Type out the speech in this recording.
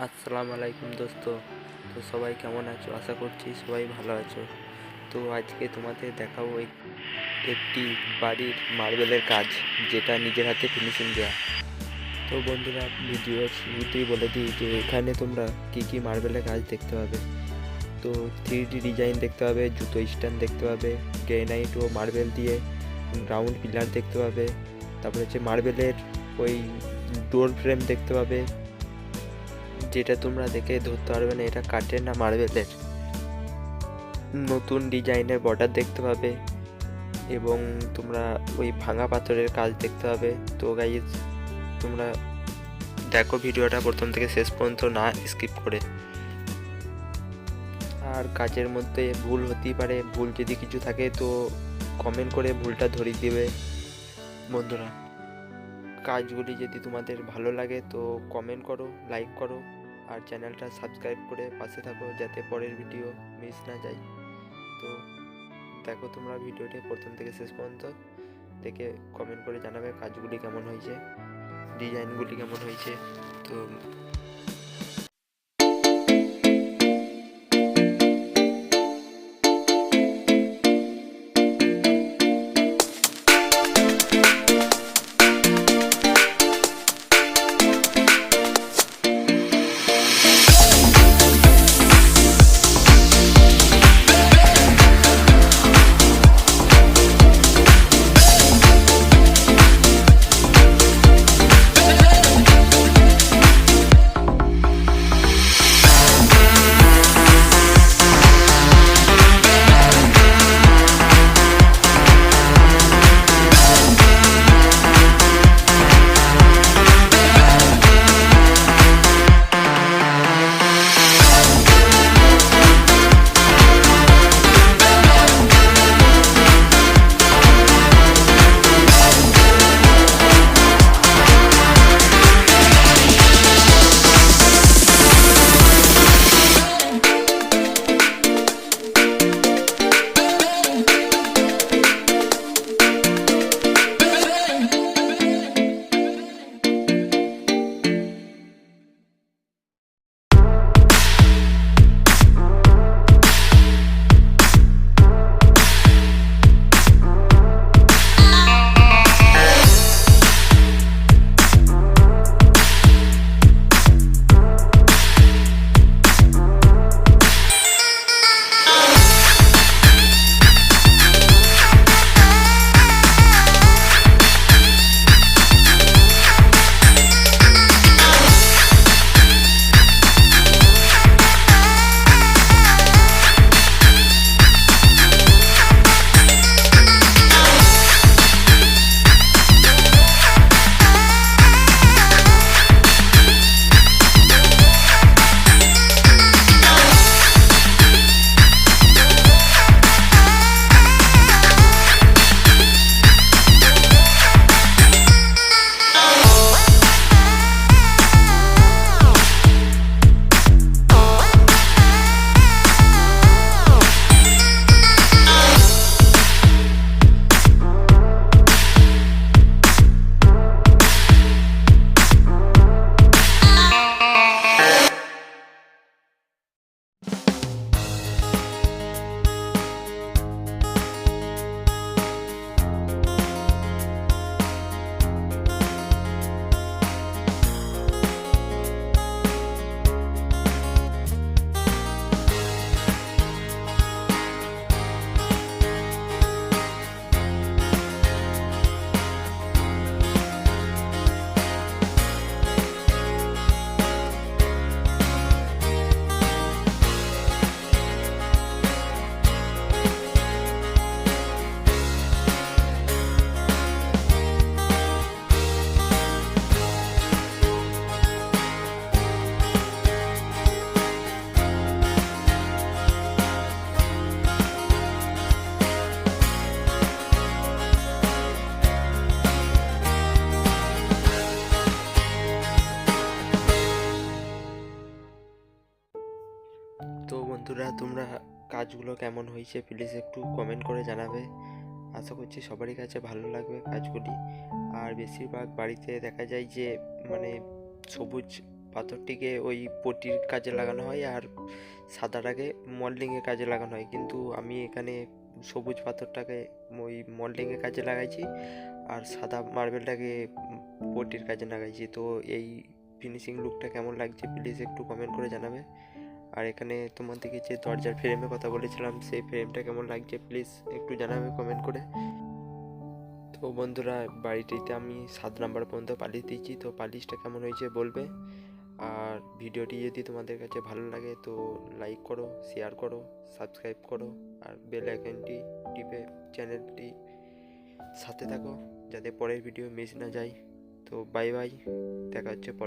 আসসালামু আলাইকুম দোস্ত। তো সবাই কেমন আছো? আশা করছি সবাই ভালো আছো। তো আজকে তোমাদের দেখাবো একটি বাড়ির মার্বেলের কাজ, যেটা নিজের হাতে ফিনিশিং দেওয়া। তো বন্ধুরা, ভিডিওর শুরুতেই বলে দিই যে এখানে তোমরা কি কি মার্বেলের কাজ দেখতে পাবে। তো 3D ডিজাইন দেখতে পাবে, জুতো স্ট্যান্ড দেখতে পাবে, গ্রেনাইট ও মার্বেল দিয়ে রাউন্ড পিলার দেখতে পাবে, তারপরে হচ্ছে মার্বেলের ওই ডোর ফ্রেম দেখতে পাবে, যেটা তোমরা দেখে ধরতে পারবে না এটা কাঠের না মার্বেলের। নতুন ডিজাইনের বর্ডার দেখতে পাবে এবং তোমরা ওই ভাঙা পাথরের কাজ দেখতে পাবে। তো গাইজ, তোমরা দেখো ভিডিওটা প্রথম থেকে শেষ পর্যন্ত না স্কিপ করে। আর কাজের মধ্যে ভুল হতেই পারে, ভুল যদি কিছু থাকে তো কমেন্ট করে ভুলটা ধরিয়ে দেবে বন্ধুরা। কাজগুলি যদি তোমাদের ভালো লাগে তো কমেন্ট করো, লাইক করো, আর চ্যানেলটা সাবস্ক্রাইব করে পাশে থাকো যাতে পরের ভিডিও মিস না যায়। তো দেখো তোমরা ভিডিওটি প্রথম থেকে শেষ পর্যন্ত দেখে কমেন্ট করে জানাবে কাজগুলি কেমন হয়েছে, ডিজাইনগুলি কেমন হয়েছে। তো বন্ধুরা, তোমরা কাজগুলো কেমন হয়েছে প্লিজ একটু কমেন্ট করে জানাবে। আশা করছি সবারই কাছে ভালো লাগবে কাজগুলি। আর বেশিরভাগ বাড়িতে দেখা যায় যে মানে সবুজ পাথরটিকে ওই পটির কাজে লাগানো হয় আর সাদাটাকে মল্ডিংয়ের কাজে লাগানো হয়, কিন্তু আমি এখানে সবুজ পাথরটাকে ওই মল্ডিংয়ের কাজে লাগাইছি আর সাদা মার্বেলটাকে পটির কাজে লাগাইছি। তো এই ফিনিশিং লুকটা কেমন লাগছে প্লিজ একটু কমেন্ট করে জানাবে। আর এখানে তোমাদেরকে যে দরজার ফ্রেমের কথা বলেছিলাম সেই ফ্রেমটা কেমন লাগছে প্লিজ একটু জানাবে কমেন্ট করে। তো বন্ধুরা, বাড়িটিতে আমি 7 নাম্বার পর্যন্ত পালিশ দিয়েছি, তো পালিশটা কেমন হয়েছে বলবে। আর ভিডিওটি যদি তোমাদের কাছে ভালো লাগে তো লাইক করো, শেয়ার করো, সাবস্ক্রাইব করো আর বেল আইকনটি টিপে চ্যানেলটি সাথে থাকো যাতে পরের ভিডিও মিস না যায়। তো বাই বাই, দেখা হচ্ছে পরে।